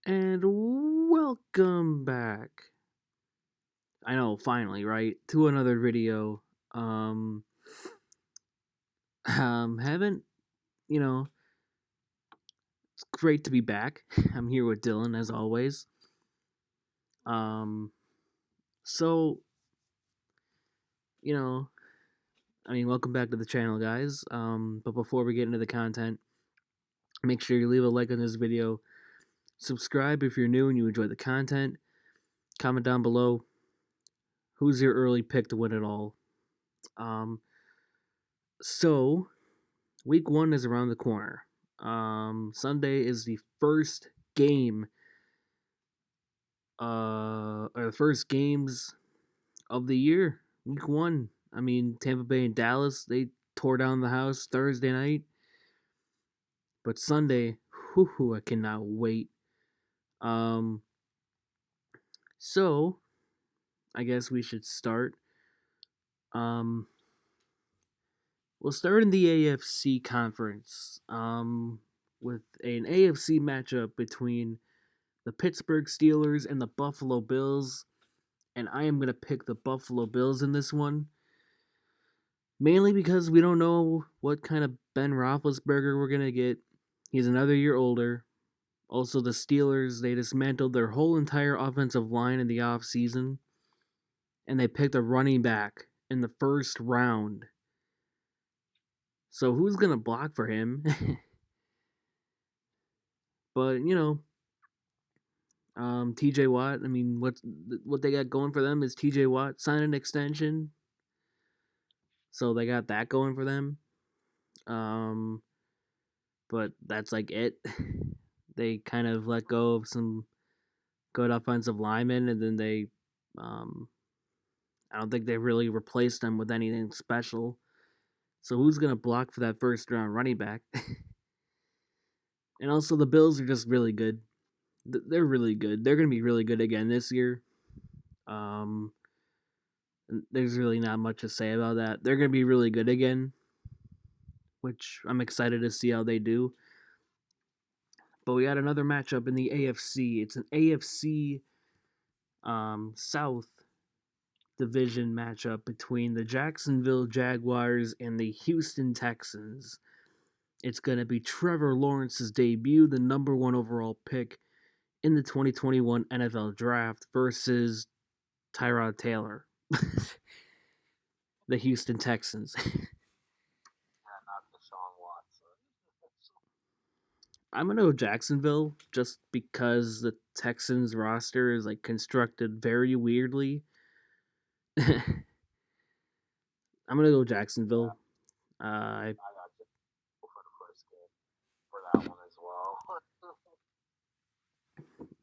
And welcome back. I know, finally, right? To another video. Um haven't, you know, it's great to be back. I'm here with Dylan as always. Um so, you know, welcome back to the channel, guys. But before we get into the content, make sure you leave a like on this video. Subscribe if you're new and you enjoy the content. Comment down below who's your early pick to win it all. Um so Week 1 is around the corner. Sunday is the first game, or the first games of the year. Week 1. Tampa Bay and Dallas, they tore down the house Thursday night. But Sunday, I cannot wait. Um, so, I guess we should start. Um, we'll start in the AFC conference. With an AFC matchup between the Pittsburgh Steelers and the Buffalo Bills, and I am going to pick the Buffalo Bills in this one. Mainly because we don't know what kind of Ben Roethlisberger we're going to get. He's another year older. Also, the Steelers, they dismantled their whole entire offensive line in the offseason, and they picked a running back in the first round. So who's going to block for him? But, TJ Watt, what they got going for them is TJ Watt signed an extension. So they got that going for them. But that's like it. They kind of let go of some good offensive linemen, and then I don't think they really replaced them with anything special. So who's gonna block for that first round running back? And also the Bills are just really good. They're really good. They're gonna be really good again this year. Um, there's really not much to say about that. They're gonna be really good again, which I'm excited to see how they do. But we got another matchup in the AFC. It's an AFC South division matchup between the Jacksonville Jaguars and the Houston Texans. It's going to be Trevor Lawrence's debut, the number 1 overall pick in the 2021 NFL Draft, versus Tyrod Taylor, the Houston Texans. I'm going to go Jacksonville just because the Texans roster is like constructed very weirdly. I'm going to go Jacksonville. I got to go for the first game for that one as well.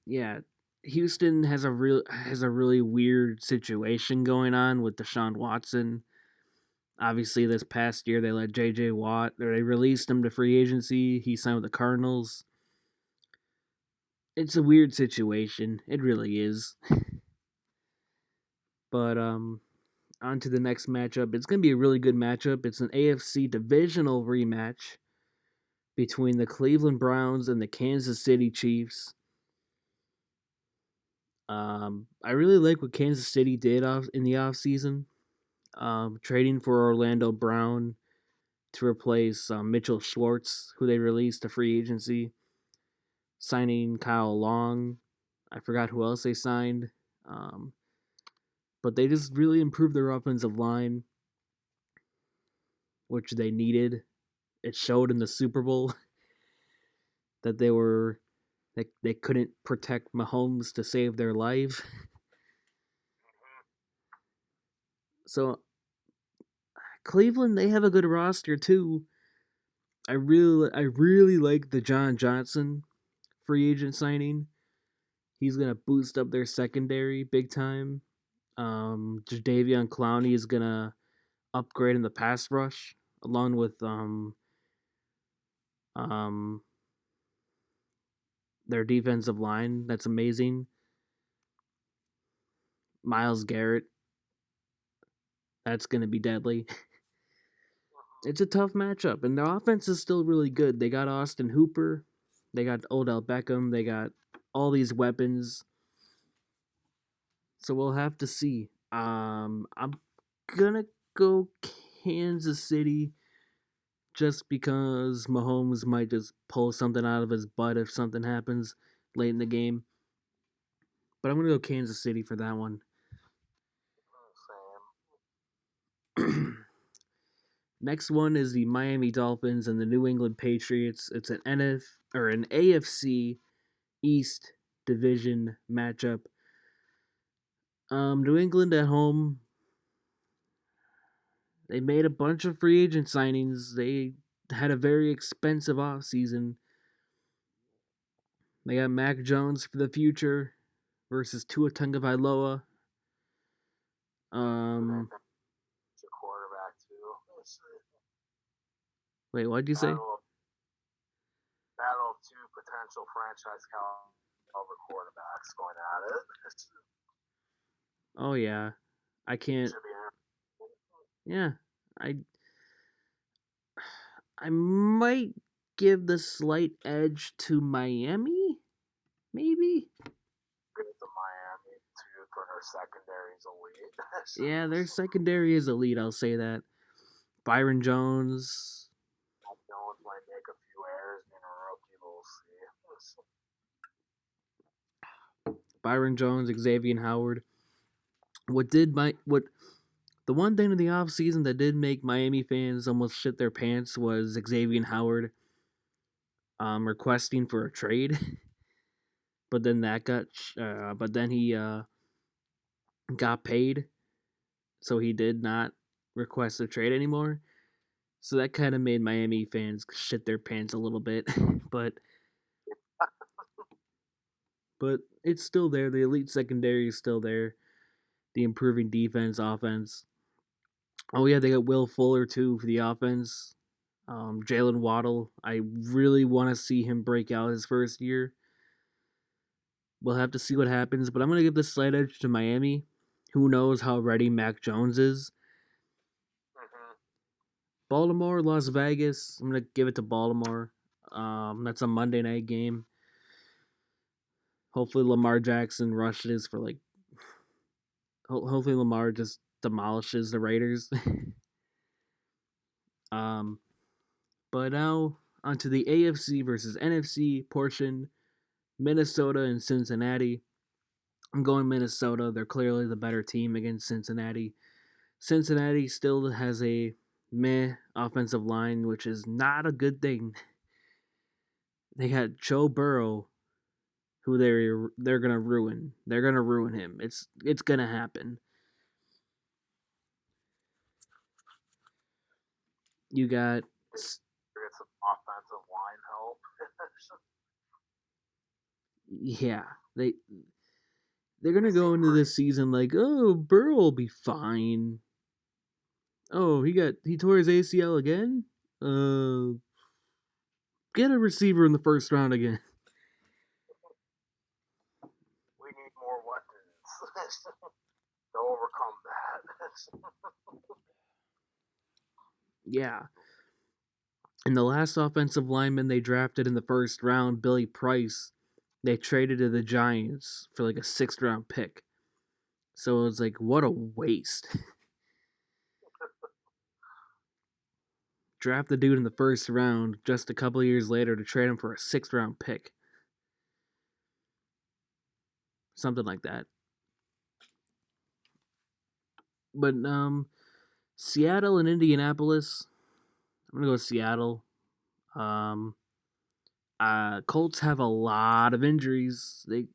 Yeah, Houston has a really weird situation going on with Deshaun Watson. Obviously, this past year they let J.J. Watt, or they released him to free agency. He signed with the Cardinals. It's a weird situation. It really is. But on to the next matchup. It's going to be a really good matchup. It's an AFC divisional rematch between the Cleveland Browns and the Kansas City Chiefs. I really like what Kansas City did in the offseason. Trading for Orlando Brown to replace Mitchell Schwartz, who they released to free agency. Signing Kyle Long. I forgot who else they signed. But they just really improved their offensive line, which they needed. It showed in the Super Bowl that they couldn't protect Mahomes to save their life. So Cleveland, they have a good roster too. I really like the John Johnson free agent signing. He's gonna boost up their secondary big time. Jadeveon Clowney is gonna upgrade in the pass rush along with um their defensive line. That's amazing. Myles Garrett, that's gonna be deadly. It's a tough matchup, and their offense is still really good. They got Austin Hooper, they got Odell Beckham, they got all these weapons. So we'll have to see. I'm gonna go Kansas City just because Mahomes might just pull something out of his butt if something happens late in the game. But I'm gonna go Kansas City for that one. Same. Next one is the Miami Dolphins and the New England Patriots. It's an an AFC East division matchup. New England at home. They made a bunch of free agent signings. They had a very expensive offseason. They got Mac Jones for the future versus Tua Tagovailoa. Um, It's a quarterback too. wait, what did you say? Battle of two potential franchise caliber quarterbacks going at it. Oh yeah, I can't. Should be. Yeah, I I might give the slight edge to Miami. Maybe. Good to Miami too for their secondaries elite. Yeah, their secondary is elite. I'll say that. Byron Jones, Jones might make a few errors being a rookie, but we'll see. Xavier Howard. What the one thing in the offseason that did make Miami fans almost shit their pants was Xavier Howard requesting for a trade. But then he got paid, so he did not request a trade anymore. So that kind of made Miami fans shit their pants a little bit, but it's still there. The elite secondary is still there. The improving defense, offense. Oh yeah, they got Will Fuller too for the offense. Jalen Waddle. I really want to see him break out his first year. We'll have to see what happens, but I'm gonna give the slight edge to Miami. Who knows how ready Mac Jones is? Mm-hmm. Baltimore, Las Vegas. I'm gonna give it to Baltimore. That's a Monday night game. Hopefully Lamar Jackson rushes for like. Hopefully Lamar just demolishes the Raiders. um, but now onto the AFC versus NFC portion. Minnesota and Cincinnati. I'm going Minnesota. They're clearly the better team against Cincinnati. Cincinnati still has a meh offensive line, which is not a good thing. They got Joe Burrow, who they're gonna ruin. They're gonna ruin him. It's gonna happen. You got Get some offensive line help. yeah, they're gonna They go seem into pretty. this season like, oh, Burrow will be fine. Oh, he tore his ACL again. Get a receiver in the first round again. We need more weapons to overcome that. Yeah. And the last offensive lineman they drafted in the first round, Billy Price, they traded to the Giants for like a sixth round pick. So it's like, what a waste. Draft the dude in the first round just a couple years later to trade him for a sixth round pick. Something like that. But Seattle and Indianapolis. I'm gonna go with Seattle. Um, Colts have a lot of injuries. They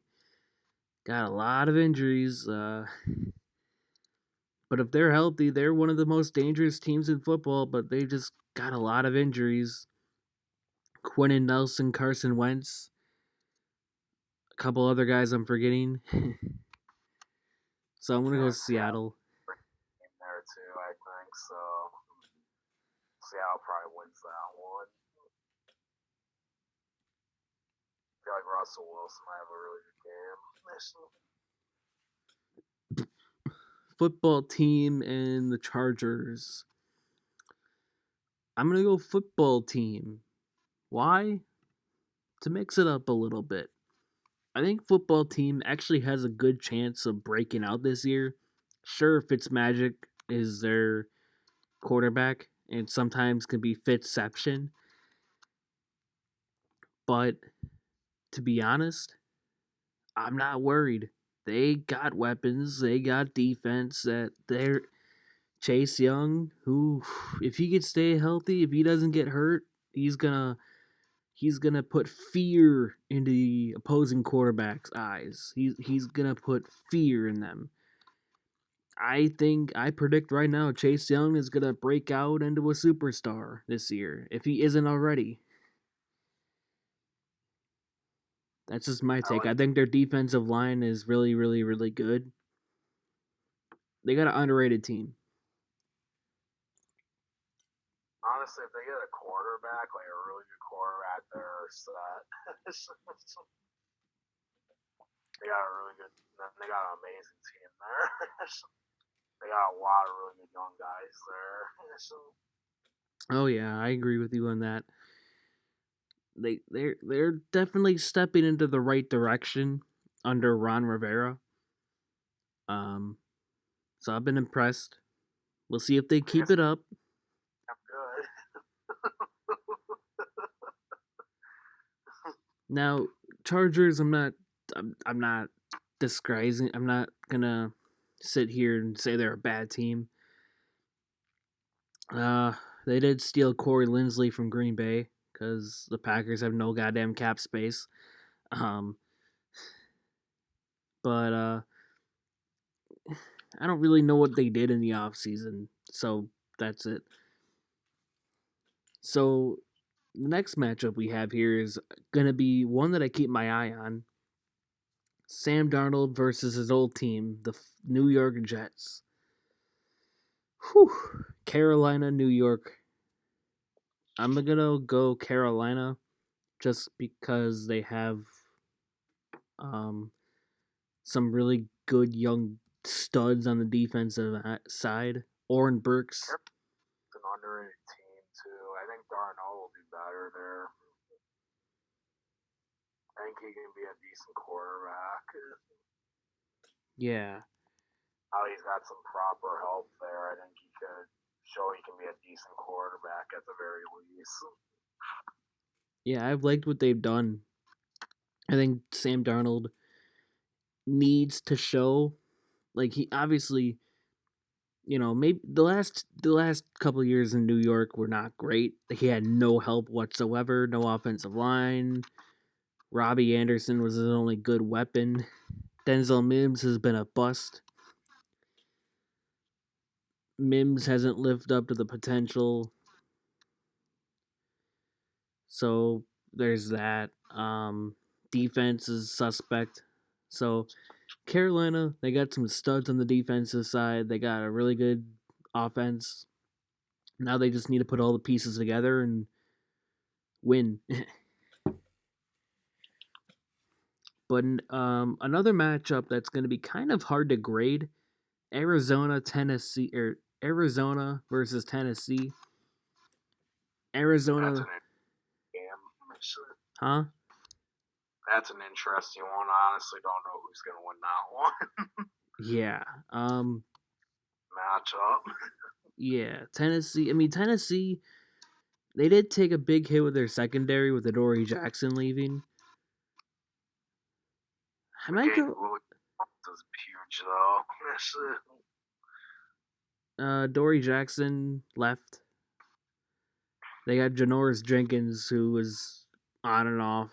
got a lot of injuries. But if they're healthy, they're one of the most dangerous teams in football. But they just got a lot of injuries. Quentin Nelson, Carson Wentz, a couple other guys I'm forgetting. So I'm gonna go Yeah, with Seattle. in there too, I think. So Seattle probably wins that one. I feel like Russell Wilson might have a really good game. Football team and the Chargers. I'm gonna go football team. Why? To mix it up a little bit. I think football team actually has a good chance of breaking out this year. Sure, Fitzmagic is their quarterback, and sometimes can be Fitzception. But to be honest, I'm not worried. They got weapons. They got defense. That they're Chase Young, who, if he could stay healthy, if he doesn't get hurt, he's gonna put fear into the opposing quarterback's eyes. He's gonna put fear in them. I predict right now Chase Young is gonna break out into a superstar this year if he isn't already. That's just my I take. like, I think their defensive line is really, really, really good. They got an underrated team. honestly, if they get a quarterback, like a really good quarterback, they're set. They got a really good, they got an amazing team there. They got a lot of really good young guys there. Oh yeah, I agree with you on that. They're definitely stepping into the right direction under Ron Rivera. Um, so I've been impressed. We'll see if they I keep guess it up. I'm good. Now, Chargers, I'm not disguising. I'm not gonna sit here and say they're a bad team. Uh, they did steal Corey Linsley from Green Bay because the Packers have no goddamn cap space. Um, but I don't really know what they did in the offseason, so that's it. So the next matchup we have here is gonna be one that I keep my eye on. Sam Darnold versus his old team, the New York Jets. Whew. Carolina, New York. I'm gonna go Carolina just because they have um, some really good young studs on the defensive side. Oren Burks. It's an underrated team too. I think Darnold will do better there. I think he can be a decent quarterback. Yeah. Now he's got some proper help there. I think he could show he can be a decent quarterback at the very least. Yeah, I've liked what they've done. I think Sam Darnold needs to show, like, he obviously, maybe the last couple of years in New York were not great. He had no help whatsoever, no offensive line. Robbie Anderson was his only good weapon. Denzel Mims has been a bust. Mims hasn't lived up to the potential. So there's that. Defense is suspect. So Carolina, they got some studs on the defensive side. They got a really good offense. Now they just need to put all the pieces together and win. But another matchup that's going to be kind of hard to grade: Arizona, Tennessee, or Arizona versus Tennessee. That's Arizona, an game. huh? That's an interesting one. I honestly don't know who's going to win that one. Yeah. Matchup. Yeah. Tennessee. I mean, Tennessee. They did take a big hit with their secondary with Adoree Jackson leaving. I The might game go. is huge though. Dory Jackson left. They got Janoris Jenkins, who was on and off.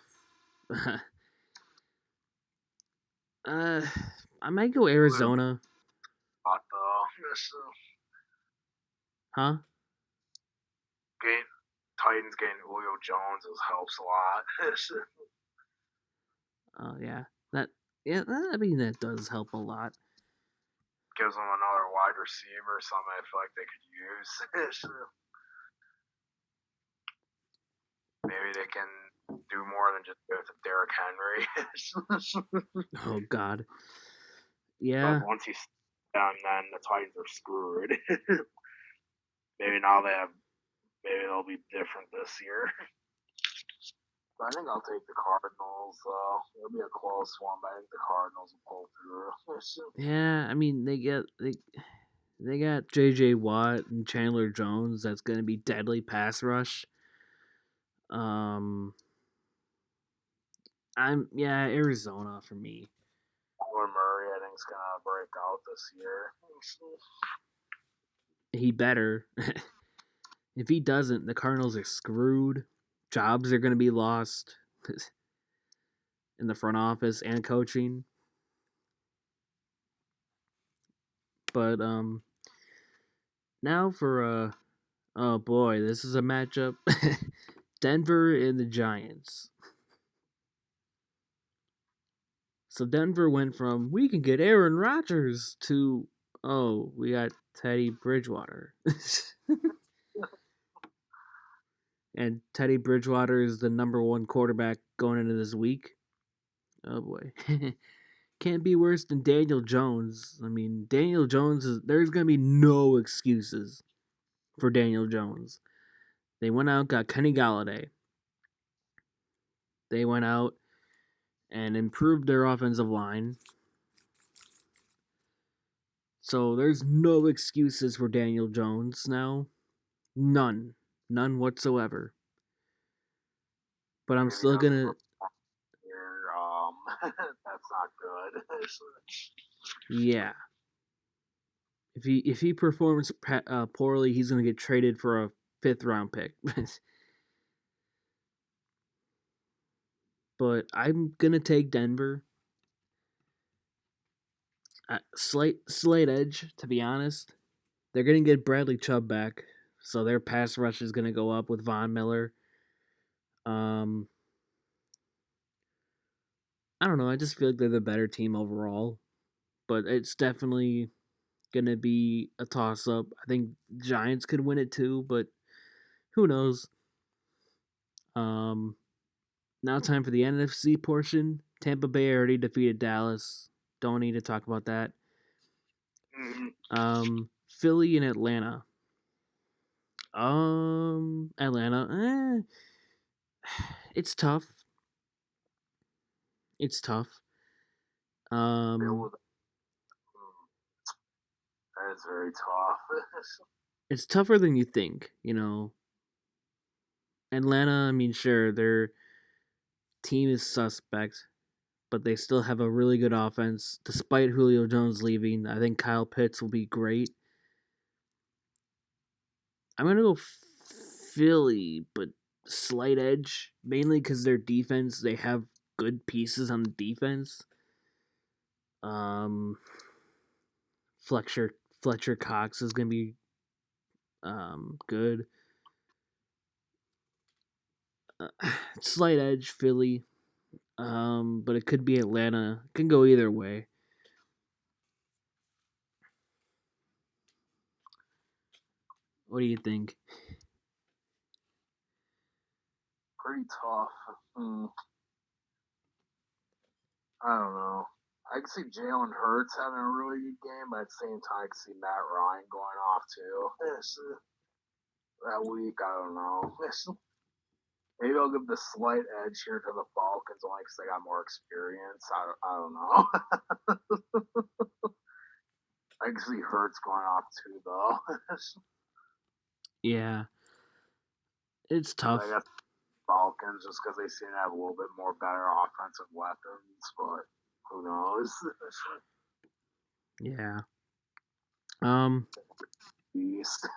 uh, I might go Arizona. Hot though. Huh? Game Titans getting Julio Jones helps a lot. Oh yeah. That. Yeah. I mean, that does help a lot. Gives them another wide receiver, something I feel like they could use. Maybe they can do more than just go to Derrick Henry. Oh God. But Yeah. once he's done, then the Titans are screwed. Maybe now they have. Maybe they'll be different this year. But I think I'll take the Cardinals. It'll be a close one, but I think the Cardinals will pull through. Yeah, I mean they got J.J. Watt and Chandler Jones. That's going to be deadly pass rush. Um, Arizona for me. Or Murray, I think, is gonna break out this year. He better. If he doesn't, the Cardinals are screwed. Jobs are going to be lost in the front office and coaching. But now for oh boy, this is a matchup. Denver and the Giants. So Denver went from we can get Aaron Rodgers to oh, we got Teddy Bridgewater. And Teddy Bridgewater is the number one quarterback going into this week. Oh boy. Can't be worse than Daniel Jones. I mean, Daniel Jones is there's gonna be no excuses for Daniel Jones. They went out, got Kenny Galladay. They went out and improved their offensive line. So there's no excuses for Daniel Jones now. None. None whatsoever. But I'm If he still doesn't gonna perform here, that's not good. yeah. If he performs poorly, he's gonna get traded for a 5th round pick. But I'm gonna take Denver. Slight edge, to be honest. They're gonna get Bradley Chubb back, so their pass rush is gonna go up with Von Miller. Um, I don't know. I just feel like they're the better team overall, but it's definitely gonna be a toss up. I think Giants could win it too, but who knows? Um, Now time for the NFC portion. Tampa Bay already defeated Dallas. Don't need to talk about that. Philly and Atlanta. Atlanta. It's tough. It's tough. Um, That is very tough. it's tougher than you think. Atlanta. I mean, sure, their team is suspect, but they still have a really good offense despite Julio Jones leaving. I think Kyle Pitts will be great. I'm gonna go Philly, but slight edge, mainly because their defense. They have good pieces on the defense. Um, Fletcher Cox is gonna be good. Uh, Slight edge, Philly. But it could be Atlanta. It can go either way. What do you think? Pretty tough. I don't know. I can see Jalen Hurts having a really good game, but at the same time, I can see Matt Ryan going off too. That week, I don't know. Maybe I'll give the slight edge here to the Falcons only because they got more experience. I don't know. I can see Hurts going off too, though. Yeah, it's I tough. guess Falcons just because they seem to have a little bit more better offensive weapons, but who knows? Yeah. Um. Beast.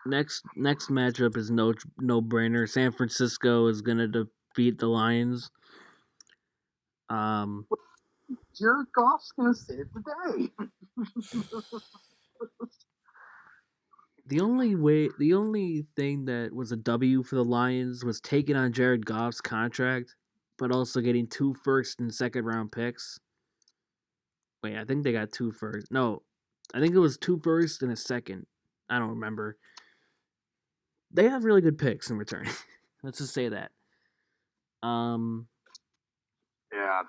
Next matchup is no brainer. San Francisco is gonna defeat the Lions. Um. Jared Goff's gonna save the day. The only thing that was a W for the Lions was taking on Jared Goff's contract, but also getting 2 first and second round picks. Wait, I think they got 2 first. No, I think it was 2 first and a second. I don't remember. They have really good picks in return. Let's just say that. Yeah,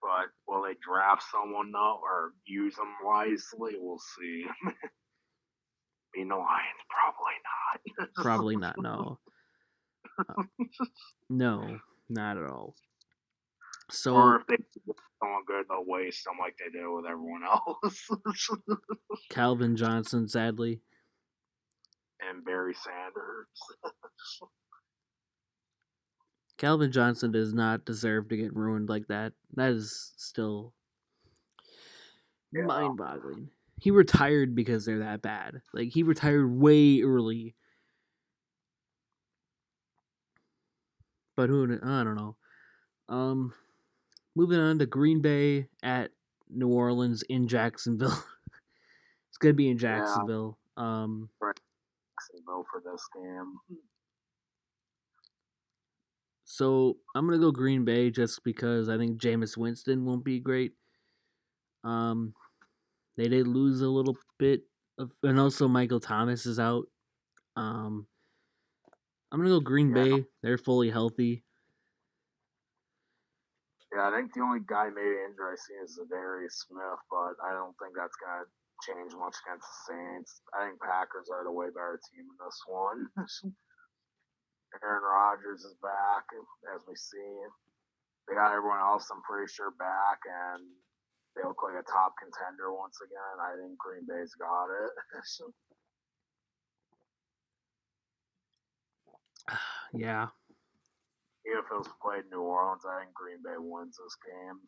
but will they draft someone though or use them wisely? We'll see. Being the Lions, probably not. Probably not. No. No, not at all. Or So if they get someone good, they'll waste them like they did with everyone else. Calvin Johnson, sadly, And Barry Sanders. Calvin Johnson does not deserve to get ruined like that. That is still Yeah. mind-boggling. He retired because they're that bad. Like he retired way early. But who I don't know. Um Moving on to Green Bay at New Orleans in Jacksonville. It's gonna be in Yeah. Jacksonville. Right. Jacksonville for this game. So I'm gonna go Green Bay just because I think Jameis Winston won't be great. Um, they did lose a little bit and also Michael Thomas is out. Um, I'm gonna go Green Yeah. Bay. They're fully healthy. Yeah, I think the only guy maybe injured I see is Darius Smith, but I don't think that's gonna change much against the Saints. I think Packers are the way better team in this one. Aaron Rodgers is back, as we see. They got everyone else, I'm pretty sure, back, and they look like a top contender once again. I think Green Bay's got it. Yeah, Even if it was played in New Orleans, I think Green Bay wins this game.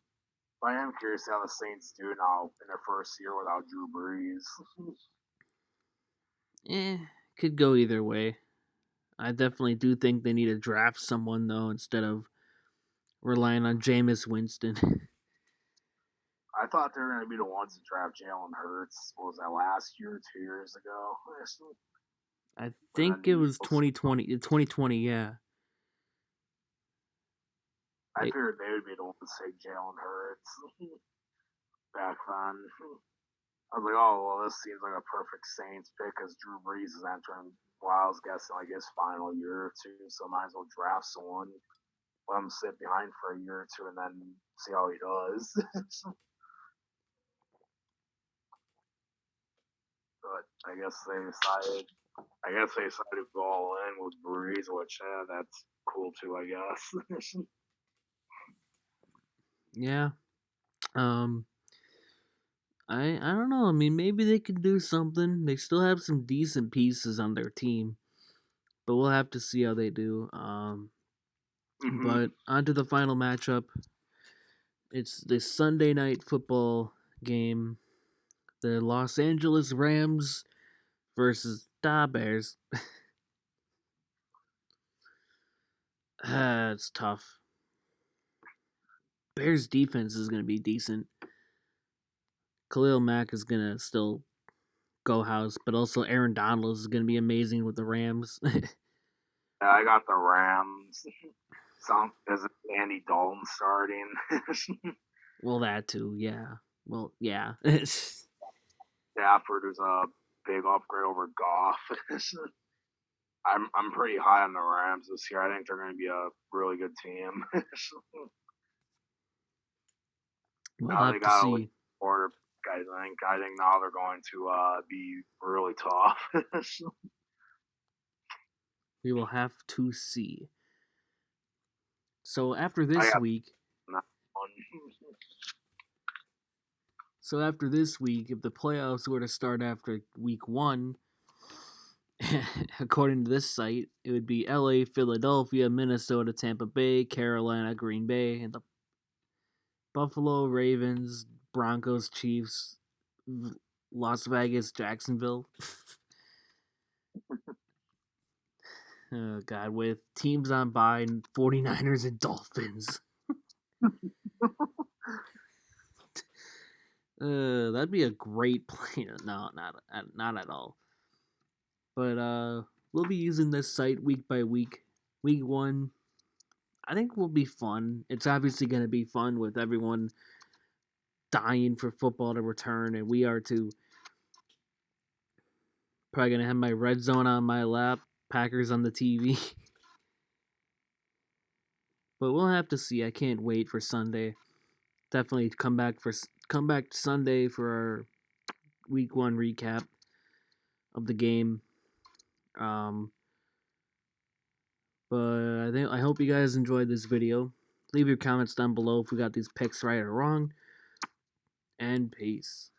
But I am curious how the Saints do now in their first year without Drew Brees. could go either way. I definitely do think they need to draft someone though instead of relying on Jameis Winston. I thought they were going to be the ones to draft Jalen Hurts. What was that, last year, 2 years ago? I And then think the it was Eagles. 2020. 2020, yeah. I They, figured they would be the ones to take Jalen Hurts back then. I was like, oh, well, this seems like a perfect Saints pick because Drew Brees is entering, well, I was guessing, like his final year or two, so might as well draft someone, let him sit behind for a year or two, and then see how he does. But I guess they decided to go all in with Breeze, which that's cool too, I guess. yeah. Um, I don't know. I mean, maybe they could do something. They still have some decent pieces on their team, but we'll have to see how they do. Mm-hmm. But on to the final matchup. It's the Sunday night football game. The Los Angeles Rams versus the Bears. It's tough. Bears defense is going to be decent. Khalil Mack is going to still go house, but also Aaron Donald is going to be amazing with the Rams. Yeah, I got the Rams. Is it Andy Dalton starting? Well, that too, yeah. Well, yeah. Stafford is a big upgrade over Goff. I'm pretty high on the Rams this year. I think they're going to be a really good team. We'll Now they have to got a see. quarterback. I think now they're going to be really tough. We will have to see. So after I this got week, that one. if the playoffs were to start after week 1, according to this site, it would be LA, Philadelphia, Minnesota, Tampa Bay, Carolina, Green Bay, and the Buffalo, Ravens, Broncos, Chiefs, Las Vegas, Jacksonville. Oh, God, with teams on bye, 49ers and Dolphins. That'd be a great play. No, not at all. But we'll be using this site week by week. Week 1, I think will be fun. It's obviously going to be fun with everyone dying for football to return, and we are too. Probably going to have my red zone on my lap, Packers on the TV. But we'll have to see. I can't wait for Sunday. Definitely come back Sunday for our week 1 recap of the game. Um, But I hope you guys enjoyed this video. Leave your comments down below if we got these picks right or wrong. And peace.